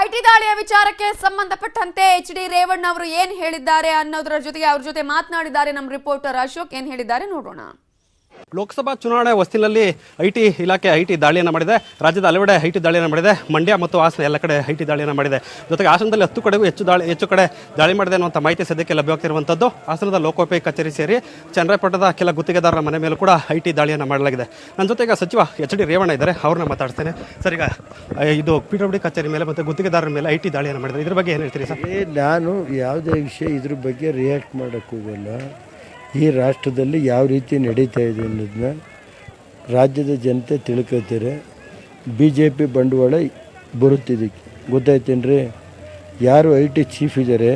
IT ದಾಳಿಯ ವಿಚಾರಕ್ಕೆ ಸಂಬಂಧಪಟ್ಟಂತೆ ಎಚ್.ಡಿ. ರೇವಣ್ಣ ಅವರು ಏನ್ ಹೇಳಿದ್ದಾರೆ ಅನ್ನೋದರ ಜೊತೆಗೆ ಅವ್ರ ಜೊತೆ ಮಾತನಾಡಿದ್ದಾರೆ ನಮ್ಮ ರಿಪೋರ್ಟರ್ ಅಶೋಕ್. ಏನ್ ಹೇಳಿದ್ದಾರೆ ನೋಡೋಣ. ಲೋಕಸಭಾ ಚುನಾವಣೆ ಹೊಸ್ತಿಲಲ್ಲಿ ಐಟಿ ಇಲಾಖೆ ಐಟಿ ದಾಳಿಯನ್ನು ಮಾಡಿದೆ. ರಾಜ್ಯದ ಹಲವೆಡೆ ಐಟಿ ದಾಳಿಯನ್ನು ಮಾಡಿದೆ. ಮಂಡ್ಯ ಮತ್ತು ಹಾಸನ ಎಲ್ಲ ಕಡೆ ಐಟಿ ದಾಳಿಯನ್ನು ಮಾಡಿದೆ. ಜೊತೆಗೆ ಹಾಸನದಲ್ಲಿ 10 ಕಡೆಗೂ ಹೆಚ್ಚು ಕಡೆ ದಾಳಿ ಮಾಡಿದೆ ಅನ್ನುವಂಥ ಮಾಹಿತಿ ಸದ್ಯಕ್ಕೆ ಲಭ್ಯವಾಗ್ತಿರುವಂಥದ್ದು. ಹಾಸನದ ಲೋಕೋಪಯೋಗಿ ಕಚೇರಿ ಸೇರಿ ಚನ್ನರಾಯಪಟ್ಟಣದ ಕೆಲ ಗುತ್ತಿಗೆದಾರರ ಮನೆ ಮೇಲೂ ಕೂಡ ಐಟಿ ದಾಳಿಯನ್ನು ಮಾಡಲಾಗಿದೆ. ನನ್ನ ಜೊತೆಗೆ ಸಚಿವ ಎಚ್.ಡಿ. ರೇವಣ್ಣ ಇದ್ದಾರೆ, ಅವ್ರನ್ನ ಮಾತಾಡ್ತೇನೆ. ಸರ್, ಈಗ ಇದು PWD ಕಚೇರಿ ಮೇಲೆ ಮತ್ತು ಗುತ್ತಿಗೆದಾರರ ಮೇಲೆ ಐಟಿ ದಾಳಿಯನ್ನು ಮಾಡಿದೆ, ಇದ್ರ ಬಗ್ಗೆ ಏನು ಹೇಳ್ತೀರಿ ಸರ್? ನಾನು ಯಾವುದೇ ವಿಷಯ ಇದ್ರ ಬಗ್ಗೆ ರಿಯಾಕ್ಟ್ ಮಾಡೋಕ್ಕೆ ಹೋಗಲ್ಲ. ಈ ರಾಷ್ಟ್ರದಲ್ಲಿ ಯಾವ ರೀತಿ ನಡೀತಾ ಇದೆ ಅನ್ನೋದನ್ನ ರಾಜ್ಯದ ಜನತೆ ತಿಳ್ಕೊತಾರೆ. BJP ಬಂಡವಾಳ ಬರುತ್ತಿದ್ದಕ್ಕೆ ಗೊತ್ತಾಯ್ತೇನ್ರಿ. ಯಾರು IT ಚೀಫ್ ಇದ್ದಾರೆ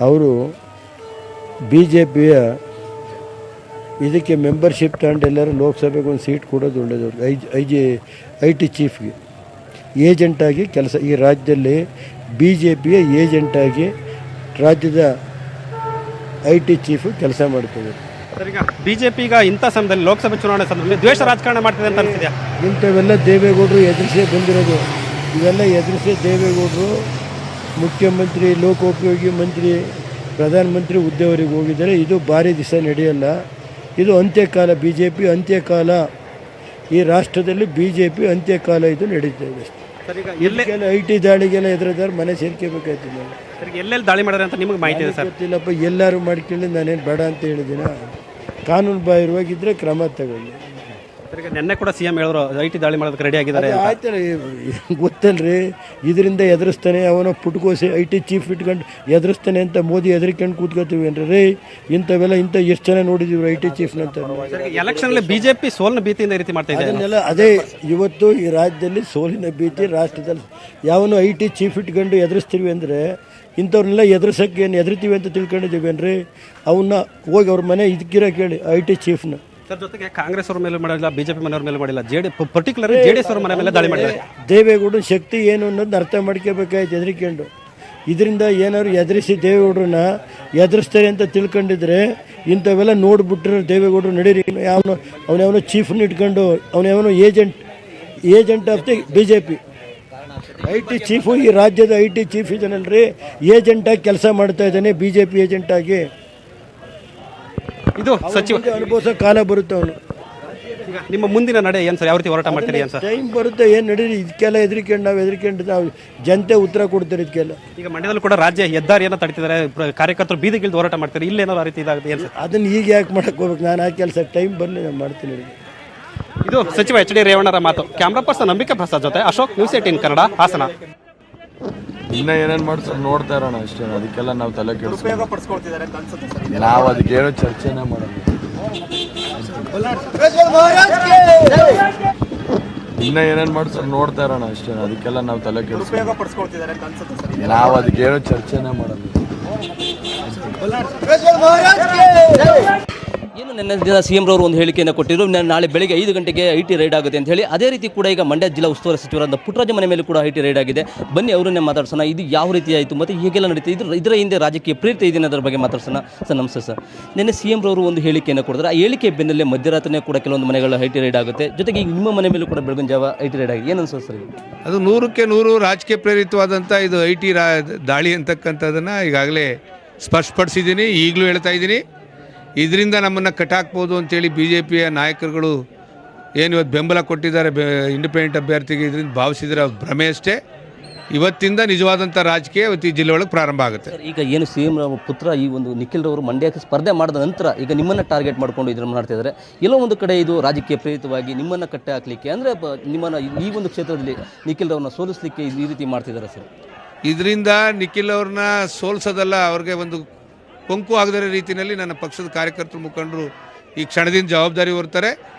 ಅವರು BJPಯ ಇದಕ್ಕೆ ಮೆಂಬರ್ಶಿಪ್ ತಗೊಂಡು ಎಲ್ಲರೂ ಲೋಕಸಭೆಗೆ ಒಂದು ಸೀಟ್ ಕೊಡೋದು ಒಳ್ಳೆಯದು. IT ಚೀಫ್ಗೆ ಏಜೆಂಟಾಗಿ ಕೆಲಸ, ಈ ರಾಜ್ಯದಲ್ಲಿ BJPಯ ಏಜೆಂಟಾಗಿ ರಾಜ್ಯದ IT ಚೀಫು ಕೆಲಸ ಮಾಡ್ತದೆ. ಸರ್, ಈಗ BJP ಈಗ ಇಂಥ ಸಮಯದಲ್ಲಿ ಲೋಕಸಭೆ ಚುನಾವಣೆ ಸಂದರ್ಭದಲ್ಲಿ ದ್ವೇಷ ರಾಜಕಾರಣ ಮಾಡ್ತಿದೆ ಅಂತ ಅನಿಸಿದೆಯಾ? ಇಂಥವೆಲ್ಲ ದೇವೇಗೌಡರು ಎದುರಿಸೇ ಬಂದಿರೋದು. ಇವೆಲ್ಲ ಎದುರಿಸೇ ದೇವೇಗೌಡರು ಮುಖ್ಯಮಂತ್ರಿ, ಲೋಕೋಪಯೋಗಿ ಮಂತ್ರಿ, ಪ್ರಧಾನಮಂತ್ರಿ ಹುದ್ದೆವರೆಗೆ ಹೋಗಿದ್ದಾರೆ. ಇದು ಭಾರಿ ದಿವಸ ನಡೆಯಲ್ಲ. ಇದು ಅಂತ್ಯಕಾಲ, BJP ಅಂತ್ಯಕಾಲ. ಈ ರಾಷ್ಟ್ರದಲ್ಲಿ BJP ಅಂತ್ಯಕಾಲ ಇದು ನಡೀತಾ ಇದೆ. ಎಲ್ಲೆಲ್ಲ IT ದಾಳಿಗೆಲ್ಲ ಎದುರಿದಾರೆ, ಮನೆ ಸೇರ್ಕೋಬೇಕಾಯ್ತು. ಎಲ್ಲೆಲ್ಲಿ ದಾಳಿ ಮಾಡಿದ್ರೆ ಅಂತ ನಿಮಗೆ ಮಾಹಿತಿ ಇದೆ ಸರ್? ಗೊತ್ತಿಲ್ಲಪ್ಪ, ಎಲ್ಲರೂ ಮಾಡ್ಕೊಳ್ಳಿ, ನಾನೇನು ಬೇಡ ಅಂತ ಹೇಳಿದ್ದೀನ. ಕಾನೂನು ಬಾಹಿರವಾಗಿದ್ದರೆ ಕ್ರಮ ತಗೊಳ್ಳಿ. ಈಗ ನಿನ್ನೆ ಕೂಡ CM ಹೇಳಿದ್ರು ಐಟಿ ದಾಳಿ ಮಾಡೋದಕ್ಕೆ ರೆಡಿ ಆಗಿದ್ದಾರೆ. ಆಯ್ತಲ್ಲ, ಗೊತ್ತಲ್ರಿ. ಇದರಿಂದ ಎದುರಿಸ್ತಾನೆ ಅವನು ಪುಟ್ಕೋಸಿ IT ಚೀಫ್ ಇಟ್ಕೊಂಡು ಎದುರಿಸ್ತಾನೆ ಅಂತ ಮೋದಿ ಎದುರಿಕೊಂಡು ಕೂತ್ಕೋತೀವಿ ಏನ್ರಿ ರೀ? ಇಂಥವೆಲ್ಲ ಎಷ್ಟು ಜನ ನೋಡಿದೀವಿ IT ಚೀಫ್ನಂತ. ಎಲೆಕ್ಷನ್ BJP ಸೋಲಿನ ಭೀತಿಯಿಂದ ಈ ರೀತಿ ಮಾಡ್ತಾ ಇದೆ. ಅದನ್ನೆಲ್ಲ ಅದೇ ಇವತ್ತು ಈ ರಾಜ್ಯದಲ್ಲಿ ಸೋಲಿನ ಭೀತಿ ರಾಷ್ಟ್ರದಲ್ಲಿ. ಯಾವನು IT ಚೀಫ್ ಇಟ್ಕೊಂಡು ಎದುರಿಸ್ತೀವಿ ಅಂದರೆ ಇಂಥವ್ರನ್ನೆಲ್ಲ ಎದುರಿಸೋಕ್ಕೆ ಏನು ಎದುರಿತೀವಿ ಅಂತ ತಿಳ್ಕೊಂಡಿದ್ದೀವೇನ್ರಿ? ಅವನ್ನ ಹೋಗಿ ಅವ್ರ ಮನೆ ಇದಕ್ಕಿರೋ ಕೇಳಿ IT ಚೀಫ್ನ. ಸರ್, ಜೊತೆಗೆ ಕಾಂಗ್ರೆಸ್ ಅವ್ರ ಮೇಲೆ ಮಾಡಿಲ್ಲ, BJP ಮನೆಯವ್ರ ಮೇಲೆ ಮಾಡಿಲ್ಲ, ಪರ್ಟಿಕ್ಯುಲರ್ JDS ಅವ್ರ ಮನೆ ಮೇಲೆ ದಾಳಿ ಮಾಡಿದ್ದಾರೆ. ದೇವೇಗೌಡರ ಶಕ್ತಿ ಏನು ಅನ್ನೋದನ್ನ ಅರ್ಥ ಮಾಡ್ಕೋಬೇಕಾಯ್ತು ಎದುರಿಕೊಂಡು. ಇದರಿಂದ ಏನಾದ್ರು ಎದುರಿಸಿ ದೇವೇಗೌಡರನ್ನ ಎದುರಿಸ್ತಾರೆ ಅಂತ ತಿಳ್ಕೊಂಡಿದ್ರೆ ಇಂಥವೆಲ್ಲ ನೋಡ್ಬಿಟ್ರೆ ದೇವೇಗೌಡರು ನಡೀರಿ. ಅವನವನು ಚೀಫ್ನ ಇಟ್ಕೊಂಡು ಅವನವನು agent of the BJP. IT chief, ಈ ರಾಜ್ಯದ IT ಚೀಫ್ ಇದನ್ನಲ್ರಿ, ಏಜೆಂಟಾಗಿ ಕೆಲಸ ಮಾಡ್ತಾ ಇದ್ದಾನೆ, BJP ಏಜೆಂಟಾಗಿ. ಇದು ಸಚಿವ ಅನುಭವಿಸೋ ಕಾಲ ಬರುತ್ತೆ ಅವನು. ನಿಮ್ಮ ಮುಂದಿನ ನಡೆ ಏನು ಸರ್? ಯಾವ ರೀತಿ ಹೋರಾಟ ಮಾಡ್ತೀರಿ ಅಂತ? ಟೈಮ್ ಬರುತ್ತೆ, ಏನು ನಡೀರಿ. ಇದಕ್ಕೆಲ್ಲ ಹೆದರಿಕೊಂಡು ನಾವು ಜನತೆ ಉತ್ತರ ಕೊಡ್ತಾರೆ ಇದಕ್ಕೆಲ್ಲ. ಈಗ ಮಂಡ್ಯದಲ್ಲೂ ಕೂಡ ರಾಜ್ಯ ಹೆದ್ದಾರಿಯನ್ನು ತಡಿತಿದ್ದಾರೆ, ಕಾರ್ಯಕರ್ತರು ಬೀದಿಗಿಳಿದು ಹೋರಾಟ ಮಾಡ್ತಾರೆ. ಇಲ್ಲೇನೋ ಆ ರೀತಿ ಇದಾಗುತ್ತೆ ಏನು ಸರ್? ಅದನ್ನು ಈಗ ಯಾಕೆ ಮಾಡಕ್ಕೆ ಹೋಗ್ಬೇಕು? ನಾನು ಆ ಕೆಲಸ ಟೈಮ್ ಬರಲಿ, ನಾನು ಮಾಡ್ತೀನಿ. ಇದು ಸಚಿವ ಎಚ್.ಡಿ. ರೇವಣ್ಣರ ಮಾತು. ಕ್ಯಾಮ್ರಾ ಪರ್ಸನ್ ನಂಬಿಕೆ ಪ್ರಸಾದ್ ಜೊತೆ ಅಶೋಕ್, ನ್ಯೂಸ್ 18 ಕನ್ನಡ, ಹಾಸನ. ಇನ್ನ ಏನೇನು ಮಾಡ್ತಾರೆ ನೋಡ್ತಾ ಇರೋಣ ಅಷ್ಟೇ. ಅದಕ್ಕೆಲ್ಲ ನಾವು ತಲೆ ಕೆಡಿಸ್ಕೊಳ್ತಿದ್ದಾರೆ. ನಾವು ಅದಕ್ಕೇನೋ ಚರ್ಚೆನೇ ಮಾಡೋಣ. ಇನ್ನ ಏನೇನು ಮಾಡ್ತಾರೆ ನೋಡ್ತಾ ಇರೋಣ ಅಷ್ಟೇ. ಅದಕ್ಕೆಲ್ಲ ನಾವು ತಲೆ ಕೆಡಿಸ್ಕೊಳ್ತಿದ್ದಾರೆ. ನಾವು ಅದಕ್ಕೇನೋ ಚರ್ಚೆನೇ ಮಾಡೋಣ. ಏನು ನನ್ನ ದಿನ CM ರವರು ಒಂದು ಹೇಳಿಕೆಯನ್ನು ಕೊಟ್ಟಿದ್ರು, ನಾಳೆ ಬೆಳಗ್ಗೆ 5 ಗಂಟೆಗೆ IT ರೈಡ್ ಆಗುತ್ತೆ ಅಂತ ಹೇಳಿ. ಅದೇ ರೀತಿ ಕೂಡ ಈಗ ಮಂಡ್ಯ ಜಿಲ್ಲಾ ಉಸ್ತುವಾರಿ ಸಚಿವರಾದ ಪುಟ್ಟರಾಜ ಮನೆ ಮೇಲೆ ಕೂಡ IT ರೈಡ್ ಆಗಿದೆ. ಬನ್ನಿ ಅವರನ್ನೇ ಮಾತಾಡ್ಸೋಣ. ಇದು ಯಾವ ರೀತಿ ಆಯಿತು ಮತ್ತು ಹೀಗೆಲ್ಲ ನಡೀತಿದೆ, ಇದರ ಹಿಂದೆ ರಾಜಕೀಯ ಪ್ರೇರಿತ ಇದೆಯಾ ಅದರ ಬಗ್ಗೆ ಮಾತಾಡ್ಸೋಣ. ಸರ್, ನಮಸ್ತೆ ಸರ್. ನಿನ್ನೆ CM ರವರು ಒಂದು ಹೇಳಿಕೆಯನ್ನು ಕೊಡಿದ್ರೆ, ಆ ಹೇಳಿಕೆ ಬೆನ್ನಲ್ಲೇ ಮಧ್ಯರಾತ್ರಿನೇ ಕೂಡ ಕೆಲವೊಂದು ಮನೆಗಳ IT ರೈಡ್ ಆಗುತ್ತೆ. ಜೊತೆಗೆ ಈಗ ನಿಮ್ಮ ಮನೆ ಮೇಲೂ ಕೂಡ ಬೆಳಗಿನ ಜಾವ IT ರೈಡ್ ಆಗಿದೆ. ಏನು ಅನ್ಸುತ್ತೆ ಸರ್? ಅದು 100ಕ್ಕೆ 100 ರಾಜಕೀಯ ಪ್ರೇರಿತವಾದಂಥ ಇದು IT ದಾಳಿ ಅಂತಕ್ಕಂಥದ್ದನ್ನು ಈಗಾಗಲೇ ಸ್ಪಷ್ಟಪಡಿಸಿದ್ದೀನಿ, ಈಗಲೂ ಹೇಳ್ತಾ ಇದ್ದೀನಿ. ಇದರಿಂದ ನಮ್ಮನ್ನು ಕಟ್ಟಾಕ್ಬೋದು ಅಂತೇಳಿ BJPಯ ನಾಯಕರುಗಳು ಏನು ಇವತ್ತು ಬೆಂಬಲ ಕೊಟ್ಟಿದ್ದಾರೆ ಇಂಡಿಪೆಂಡೆಂಟ್ ಅಭ್ಯರ್ಥಿಗೆ, ಇದರಿಂದ ಭಾವಿಸಿದರೆ ಭ್ರಮೆ ಅಷ್ಟೇ. ಇವತ್ತಿಂದ ನಿಜವಾದಂಥ ರಾಜಕೀಯ ಇವತ್ತು ಈ ಜಿಲ್ಲೆ ಒಳಗೆ ಪ್ರಾರಂಭ ಆಗುತ್ತೆ. ಈಗ ಏನು CM ಪುತ್ರ ಈ ಒಂದು ನಿಖಿಲ್ ರವರು ಮಂಡ್ಯಕ್ಕೆ ಸ್ಪರ್ಧೆ ಮಾಡಿದ ನಂತರ ಈಗ ನಿಮ್ಮನ್ನು ಟಾರ್ಗೆಟ್ ಮಾಡ್ಕೊಂಡು ಇದನ್ನು ಮಾಡ್ತಾ ಇದ್ದಾರೆ. ಎಲ್ಲೋ ಒಂದು ಕಡೆ ಇದು ರಾಜಕೀಯ ಪ್ರೇರಿತವಾಗಿ ನಿಮ್ಮನ್ನು ಕಟ್ಟೆ ಹಾಕಲಿಕ್ಕೆ, ಅಂದರೆ ನಿಮ್ಮನ್ನು ಈ ಒಂದು ಕ್ಷೇತ್ರದಲ್ಲಿ ನಿಖಿಲ್ ಅವ್ರನ್ನ ಸೋಲಿಸಲಿಕ್ಕೆ ಈ ರೀತಿ ಮಾಡ್ತಿದ್ದಾರೆ ಸರ್? ಇದರಿಂದ ನಿಖಿಲ್ ಅವ್ರನ್ನ ಸೋಲಿಸೋದಲ್ಲ, ಅವ್ರಿಗೆ ಒಂದು ಕೊಂಕು ಆಗದ ರೀತಿಯಲ್ಲಿ ನನ್ನ ಪಕ್ಷದ ಕಾರ್ಯಕರ್ತರು, ಮುಖಂಡರು ಈ ಕ್ಷಣದಿಂದ ಜವಾಬ್ದಾರಿ ಹೊರ್ತಾರೆ.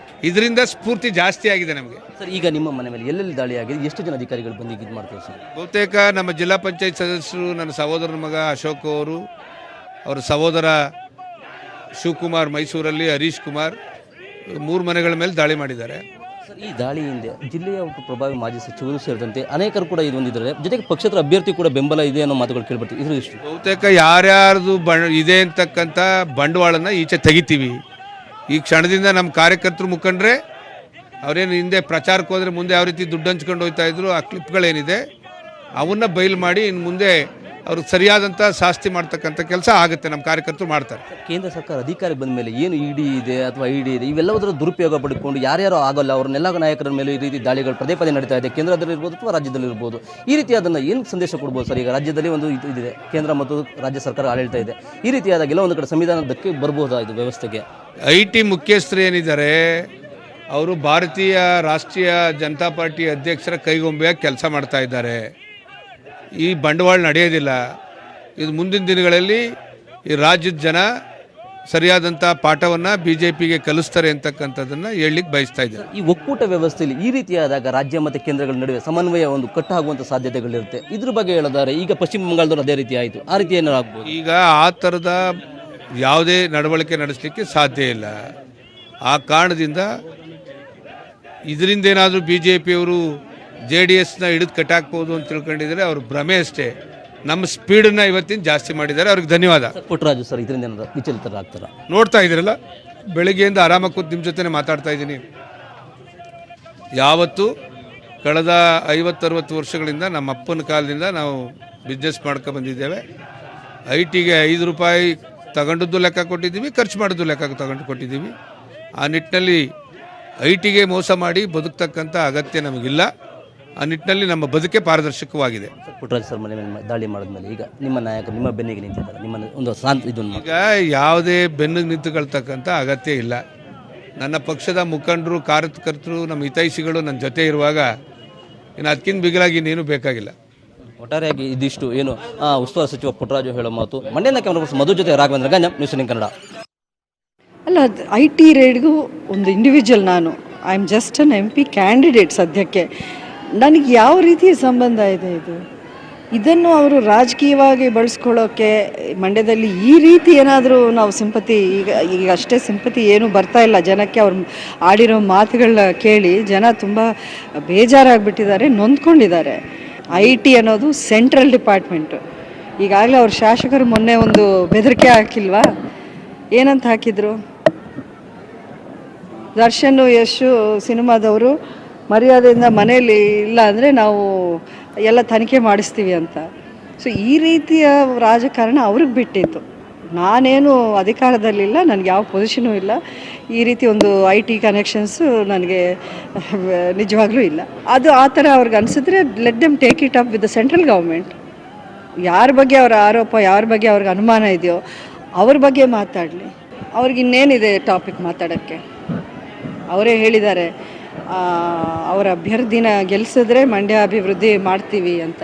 ಇದರಿಂದ ಸ್ಫೂರ್ತಿ ಜಾಸ್ತಿ ಆಗಿದೆ ನಮಗೆ. ಸರ್, ಈಗ ನಿಮ್ಮ ಮನೆ ಮೇಲೆ ಎಲ್ಲೆಲ್ಲಿ ದಾಳಿ ಆಗಿದೆ, ಎಷ್ಟು ಜನ ಅಧಿಕಾರಿಗಳು ಬಂದು ಇದು ಮಾಡ್ತಾರೆ ಸರ್? ಬಹುತೇಕ ನಮ್ಮ ಜಿಲ್ಲಾ ಪಂಚಾಯತ್ ಸದಸ್ಯರು, ನನ್ನ ಸಹೋದರನ ಮಗ ಅಶೋಕ್ ಅವರು, ಅವರ ಸಹೋದರ ಶಿವಕುಮಾರ್ ಮೈಸೂರಲ್ಲಿ, ಹರೀಶ್ ಕುಮಾರ್, 3 ಮನೆಗಳ ಮೇಲೆ ದಾಳಿ ಮಾಡಿದ್ದಾರೆ. ಸರ್, ಈ ದಾಳಿ ಹಿಂದೆ ಜಿಲ್ಲೆಯ ಪ್ರಭಾವಿ ಮಾಜಿ ಸಚಿವರು ಸೇರಿದಂತೆ ಅನೇಕರು ಕೂಡ ಇದು ಹೊಂದಿದ್ದಾರೆ. ಜೊತೆಗೆ ಪಕ್ಷದ ಅಭ್ಯರ್ಥಿ ಕೂಡ ಬೆಂಬಲ ಇದೆ ಅನ್ನೋ ಮಾತುಗಳು ಕೇಳ್ಬರ್ತೀವಿ. ಇದು ಇಷ್ಟು ಬಹುತೇಕ ಯಾರ್ಯಾರ್ದು ಇದೆ ಅಂತಕ್ಕಂಥ ಬಂಡವಾಳನ ಈಚೆ ತೆಗಿತೀವಿ. ಈ ಕ್ಷಣದಿಂದ ನಮ್ಮ ಕಾರ್ಯಕರ್ತರು ಮುಖಂಡ್ರೆ ಅವರೇನು ಹಿಂದೆ ಪ್ರಚಾರಕ್ಕೆ ಹೋದರೆ ಮುಂದೆ ಯಾವ ರೀತಿ ದುಡ್ಡು ಹಂಚ್ಕೊಂಡು ಹೋಗ್ತಾ ಇದ್ರು, ಆ ಕ್ಲಿಪ್ಗಳೇನಿದೆ ಅವನ್ನ ಬಯಲು ಮಾಡಿ ಇನ್ನು ಮುಂದೆ ಅವ್ರಿಗೆ ಸರಿಯಾದಂಥ ಶಾಸ್ತಿ ಮಾಡ್ತಕ್ಕಂಥ ಕೆಲಸ ಆಗುತ್ತೆ, ನಮ್ಮ ಕಾರ್ಯಕರ್ತರು ಮಾಡ್ತಾರೆ. ಕೇಂದ್ರ ಸರ್ಕಾರ ಅಧಿಕಾರಕ್ಕೆ ಬಂದ ಮೇಲೆ ಏನು ಇಡಿ ಇದೆ ಅಥವಾ ಐಡಿ ಇದೆ ಇವೆಲ್ಲದರ ದುರುಪಯೋಗ ಪಡ್ಕೊಂಡು ಯಾರ್ಯಾರು ಆಗೋಲ್ಲ ಅವ್ರನ್ನೆಲ್ಲ ನಾಯಕರ ಮೇಲೆ ಈ ರೀತಿ ದಾಳಿಗಳು ಪದೇ ಪದೇ ನಡೀತಾ ಇದೆ, ಕೇಂದ್ರದಲ್ಲಿ ಇರ್ಬೋದು ಅಥವಾ ರಾಜ್ಯದಲ್ಲಿ ಇರ್ಬೋದು. ಈ ರೀತಿ ಅದನ್ನು ಏನು ಸಂದೇಶ ಕೊಡ್ಬೋದು ಸರ್? ಈಗ ರಾಜ್ಯದಲ್ಲಿ ಒಂದು ಇದಿದೆ, ಕೇಂದ್ರ ಮತ್ತು ರಾಜ್ಯ ಸರ್ಕಾರ ಆಡಳಿತ ಇದೆ. ಈ ರೀತಿಯಾದಾಗ ಎಲ್ಲ ಒಂದು ಕಡೆ ಸಂವಿಧಾನ ಧಕ್ಕೆ ಬರ್ಬೋದಾ ಇದು ವ್ಯವಸ್ಥೆಗೆ? IT ಮುಖ್ಯಸ್ಥರು ಏನಿದ್ದಾರೆ ಅವರು ಭಾರತೀಯ ರಾಷ್ಟ್ರೀಯ ಜನತಾ ಪಾರ್ಟಿ ಅಧ್ಯಕ್ಷರ ಕೈಗೊಂಬೆಯಾಗಿ ಕೆಲಸ ಮಾಡ್ತಾ ಇದ್ದಾರೆ. ಈ ಬಂಡವಾಳ ನಡೆಯೋದಿಲ್ಲ. ಇದು ಮುಂದಿನ ದಿನಗಳಲ್ಲಿ ಈ ರಾಜ್ಯದ ಜನ ಸರಿಯಾದಂಥ ಪಾಠವನ್ನು BJPಗೆ ಕಲಿಸ್ತಾರೆ ಅಂತಕ್ಕಂಥದ್ದನ್ನು ಹೇಳಲಿಕ್ಕೆ ಬಯಸ್ತಾ ಇದ್ದಾರೆ. ಈ ಒಕ್ಕೂಟ ವ್ಯವಸ್ಥೆಯಲ್ಲಿ ಈ ರೀತಿಯಾದಾಗ ರಾಜ್ಯ ಮತ್ತು ಕೇಂದ್ರಗಳ ನಡುವೆ ಸಮನ್ವಯ ಒಂದು ಕಟ್ಟಾಗುವಂಥ ಸಾಧ್ಯತೆಗಳಿರುತ್ತೆ. ಇದ್ರ ಬಗ್ಗೆ ಹೇಳಿದ್ದಾರೆ. ಈಗ ಪಶ್ಚಿಮ ಬಂಗಾಳದಲ್ಲೂ ಅದೇ ರೀತಿ ಆಯಿತು. ಆ ರೀತಿ ಏನಾರು ಆಗ್ಬೋದು? ಈಗ ಆ ಥರದ ಯಾವುದೇ ನಡವಳಿಕೆ ನಡೆಸಲಿಕ್ಕೆ ಸಾಧ್ಯ ಇಲ್ಲ. ಆ ಕಾರಣದಿಂದ ಇದರಿಂದ ಏನಾದರೂ BJPಯವರು JDSನ ಹಿಡಿದು ಕಟ್ಟಾಕ್ಬೋದು ಅಂತ ತಿಳ್ಕೊಂಡಿದ್ದಾರೆ. ಅವ್ರ ಭ್ರಮೆ ಅಷ್ಟೇ. ನಮ್ಮ ಸ್ಪೀಡನ್ನು ಇವತ್ತಿನ ಜಾಸ್ತಿ ಮಾಡಿದ್ದಾರೆ, ಅವ್ರಿಗೆ ಧನ್ಯವಾದ. ಪುಟ್ಟರಾಜು ಸರ್, ಇದರಿಂದ ಏನಾದ್ರು ವಿಚಲಿತರಾಗ್ತಾರ? ನೋಡ್ತಾ ಇದ್ದೀರಲ್ಲ, ಬೆಳಗ್ಗೆಯಿಂದ ಆರಾಮಾಗಿ ಕೂತು ನಿಮ್ಮ ಜೊತೆ ಮಾತಾಡ್ತಾ ಇದ್ದೀನಿ. ಯಾವತ್ತು ಕಳೆದ 50-60 ವರ್ಷಗಳಿಂದ ನಮ್ಮ ಅಪ್ಪನ ಕಾಲದಿಂದ ನಾವು ಬಿಸ್ನೆಸ್ ಮಾಡ್ಕೊ ಬಂದಿದ್ದೇವೆ. ITಗೆ 5 ರೂಪಾಯಿ ತಗೊಂಡದ್ದು ಲೆಕ್ಕ ಕೊಟ್ಟಿದ್ದೀವಿ, ಖರ್ಚು ಮಾಡೋದು ಲೆಕ್ಕ ತಗೊಂಡು ಕೊಟ್ಟಿದ್ದೀವಿ. ಆ ನಿಟ್ಟಿನಲ್ಲಿ ITಗೆ ಮೋಸ ಮಾಡಿ ಬದುಕ್ತಕ್ಕಂಥ ಅಗತ್ಯ ನಮಗಿಲ್ಲ. ಆ ನಿಟ್ಟಿನಲ್ಲಿ ನಮ್ಮ ಬದುಕೆ ಪಾರದರ್ಶಕವಾಗಿದೆ. ಪುಟ್ಟರಾಜು ಸರ್ ಮನೆ ಮೇಲೆ ದಾಳಿ ಮಾಡಿದ್ಮೇಲೆ ಈಗ ನಿಮ್ಮ ನಾಯಕರು ನಿಮ್ಮ ಬೆನ್ನಿಗೆ ನಿಂತಿದ್ದಾರೆ, ನಿಮ್ಮ ಒಂದು ಇದನ್ನು ಈಗ ಯಾವುದೇ ಬೆನ್ನಿಗೆ ನಿಂತುಕೊಳ್ತಕ್ಕಂಥ ಅಗತ್ಯ ಇಲ್ಲ. ನನ್ನ ಪಕ್ಷದ ಮುಖಂಡರು, ಕಾರ್ಯಕರ್ತರು, ನಮ್ಮ ಹಿತೈಷಿಗಳು ನನ್ನ ಜೊತೆ ಇರುವಾಗ ಇನ್ನು ಅದಕ್ಕಿಂತ ಬಿಗಿಲಾಗಿ ಇನ್ನೇನು ಬೇಕಾಗಿಲ್ಲ. ಒಟ್ಟಾರೆಯಾಗಿ ಇದಿಷ್ಟು ಏನು ಉಸ್ತುವಾರಿ ಸಚಿವ ಪುಟ್ಟರಾಜು ಹೇಳೋ ಮಾತು. ಮಂಡ್ಯದ ಕ್ಯಾಮರಾ ಪರ್ಸನ್ ಮಧು ಜೊತೆ ರಾಘವೇಂದ್ರ ಗಂಜಂ, ನ್ಯೂಸ್ 18 ಕನ್ನಡ. ಅಲ್ಲ, IT ರೇಡ್ಗೂ ಒಂದು ಇಂಡಿವಿಜುವಲ್, ನಾನು I am just an MP candidate. ಸದ್ಯಕ್ಕೆ ನನಗೆ ಯಾವ ರೀತಿಯ ಸಂಬಂಧ ಇದೆ ಇದನ್ನು ಅವರು ರಾಜಕೀಯವಾಗಿ ಬಳಸ್ಕೊಳ್ಳೋಕ್ಕೆ ಮಂಡ್ಯದಲ್ಲಿ ಈ ರೀತಿ ಏನಾದರೂ ನಾವು ಸಿಂಪತಿ, ಈಗ ಅಷ್ಟೇ ಸಿಂಪತಿ ಏನು ಬರ್ತಾ ಇಲ್ಲ ಜನಕ್ಕೆ. ಅವ್ರು ಆಡಿರೋ ಮಾತುಗಳನ್ನ ಕೇಳಿ ಜನ ತುಂಬ ಬೇಜಾರಾಗಿಬಿಟ್ಟಿದ್ದಾರೆ, ನೊಂದ್ಕೊಂಡಿದ್ದಾರೆ. IT ಅನ್ನೋದು ಸೆಂಟ್ರಲ್ ಡಿಪಾರ್ಟ್ಮೆಂಟು. ಈಗಾಗಲೇ ಅವ್ರ ಶಾಸಕರು ಮೊನ್ನೆ ಒಂದು ಬೆದರಿಕೆ ಹಾಕಿಲ್ವಾ? ಏನಂತ ಹಾಕಿದ್ರು? ದರ್ಶನ್ ಯಶು ಸಿನಿಮಾದವರು ಮರ್ಯಾದೆಯಿಂದ ಮನೆಯಲ್ಲಿ ಇಲ್ಲ ಅಂದರೆ ನಾವು ಎಲ್ಲ ತನಿಖೆ ಮಾಡಿಸ್ತೀವಿ ಅಂತ. ಸೊ ಈ ರೀತಿಯ ರಾಜಕಾರಣ ಅವ್ರಿಗೆ ಬಿಟ್ಟಿತ್ತು. ನಾನೇನು ಅಧಿಕಾರದಲ್ಲಿಲ್ಲ, ನನಗೆ ಯಾವ ಪೊಸಿಷನೂ ಇಲ್ಲ. ಈ ರೀತಿ ಒಂದು IT ಕನೆಕ್ಷನ್ಸು ನನಗೆ ನಿಜವಾಗ್ಲೂ ಇಲ್ಲ. ಅದು ಆ ಥರ ಅವ್ರಿಗೆ ಅನಿಸಿದ್ರೆ let them take it up with the central government. ಯಾರ ಬಗ್ಗೆ ಅವರ ಆರೋಪ, ಯಾರ ಬಗ್ಗೆ ಅವ್ರಿಗೆ ಅನುಮಾನ ಇದೆಯೋ ಅವ್ರ ಬಗ್ಗೆ ಮಾತಾಡಲಿ. ಅವ್ರಿಗೆ ಇನ್ನೇನಿದೆ ಟಾಪಿಕ್ ಮಾತಾಡೋಕ್ಕೆ? ಅವರೇ ಹೇಳಿದ್ದಾರೆ ಅವರ ಅಭ್ಯರ್ಥಿನ ಗೆಲ್ಲಿಸಿದ್ರೆ ಮಂಡ್ಯ ಅಭಿವೃದ್ಧಿ ಮಾಡ್ತೀವಿ ಅಂತ.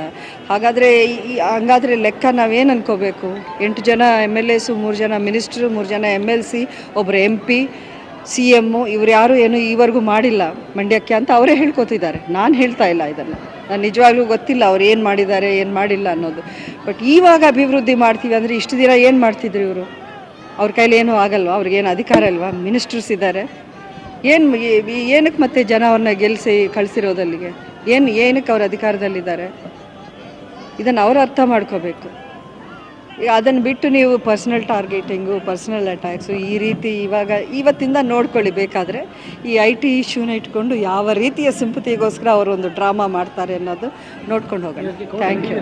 ಹಂಗಾದರೆ ಲೆಕ್ಕ ನಾವೇನು ಅನ್ಕೋಬೇಕು? 8 ಜನ MLAs, 3 ಜನ ಮಿನಿಸ್ಟ್ರು, 3 ಜನ MLC, ಒಬ್ಬರು MP, CM, ಇವ್ರು ಯಾರು ಏನು ಈವರೆಗೂ ಮಾಡಿಲ್ಲ ಮಂಡ್ಯಕ್ಕೆ ಅಂತ ಅವರೇ ಹೇಳ್ಕೊತಿದ್ದಾರೆ. ನಾನು ಹೇಳ್ತಾ ಇಲ್ಲ ಇದನ್ನು. ನಾನು ನಿಜವಾಗ್ಲೂ ಗೊತ್ತಿಲ್ಲ ಅವ್ರು ಏನು ಮಾಡಿದ್ದಾರೆ, ಏನು ಮಾಡಿಲ್ಲ ಅನ್ನೋದು. ಬಟ್ ಇವಾಗ ಅಭಿವೃದ್ಧಿ ಮಾಡ್ತೀವಿ ಅಂದರೆ ಇಷ್ಟು ದಿನ ಏನು ಮಾಡ್ತಿದ್ರು ಇವರು? ಅವ್ರ ಕೈಲಿ ಏನೂ ಆಗಲ್ವಾ? ಅವ್ರಿಗೇನು ಅಧಿಕಾರ ಇಲ್ವಾ? ಮಿನಿಸ್ಟರ್ಸ್ ಇದ್ದಾರೆ. ಏನಕ್ಕೆ ಮತ್ತೆ ಜನ ಅವ್ರನ್ನ ಗೆಲ್ಲಿಸಿ ಕಳಿಸಿರೋದಲ್ಲಿಗೆ? ಏನಕ್ಕೆ ಅವ್ರ ಅಧಿಕಾರದಲ್ಲಿದ್ದಾರೆ? ಇದನ್ನು ಅವರು ಅರ್ಥ ಮಾಡ್ಕೋಬೇಕು. ಅದನ್ನು ಬಿಟ್ಟು ನೀವು ಪರ್ಸ್ನಲ್ ಟಾರ್ಗೆಟಿಂಗು, ಪರ್ಸ್ನಲ್ ಅಟ್ಯಾಕ್ಸು ಈ ರೀತಿ ಇವತ್ತಿಂದ ನೋಡ್ಕೊಳ್ಳಿ. ಬೇಕಾದರೆ ಈ IT ಇಶ್ಯೂನ ಇಟ್ಕೊಂಡು ಯಾವ ರೀತಿಯ ಸಿಂಪತಿಗೋಸ್ಕರ ಅವರೊಂದು ಡ್ರಾಮಾ ಮಾಡ್ತಾರೆ ಅನ್ನೋದು ನೋಡ್ಕೊಂಡು ಹೋಗೋಣ. Thank you.